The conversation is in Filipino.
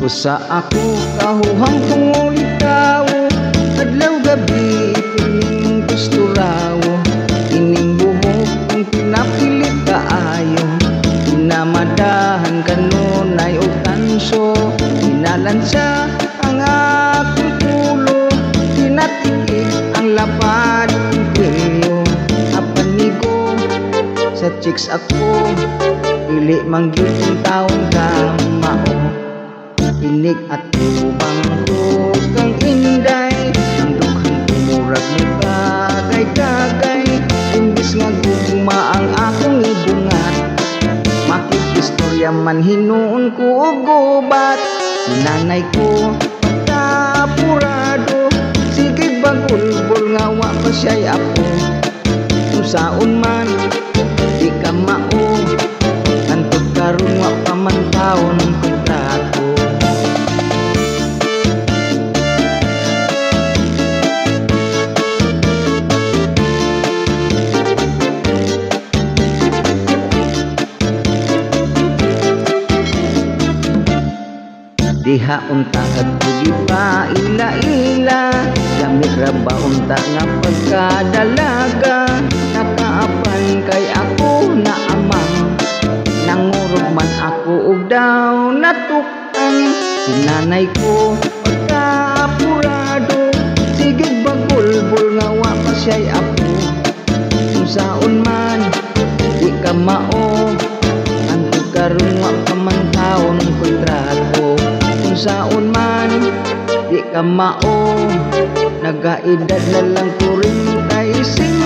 Usa ako kahuhang tungulitaw, adlaw gabi ining gusto raw. Ining buhok kung pinapilit kaayo, pinamadahan kanunay o tanso. Inalansa ang akong pulo, pinatikik ang lapad ng kwelyo. Apanigo sa chicks ako, pili mangyud ang taong kamao. Pinig at tubang ko kang inday, ang dukhang tumurag ni kagay-kagay. Imbis nga gugma ang akong ibungat, makikistorya man hinuon ko og gubat. Sinanay ko pagkapurado, sige bagulbol nga wa pa siya'y apo. Kung saon man di ka mao, antod karon wa pa man taon kontrato. Diha unta kadto di pa ila-ila, gamit ra ba unta nga pagkadalaga. Nakaapan kay ako na amang, nangurog man ako og daw natukan. Sinanay ko pagkaapurado, sige bagulbol nga wa pa siya'y apo. Kung saon man di ka mao, antod karon wa pa man taon kontrato. Kung saon man di ka mao, nagaedad na lang 45.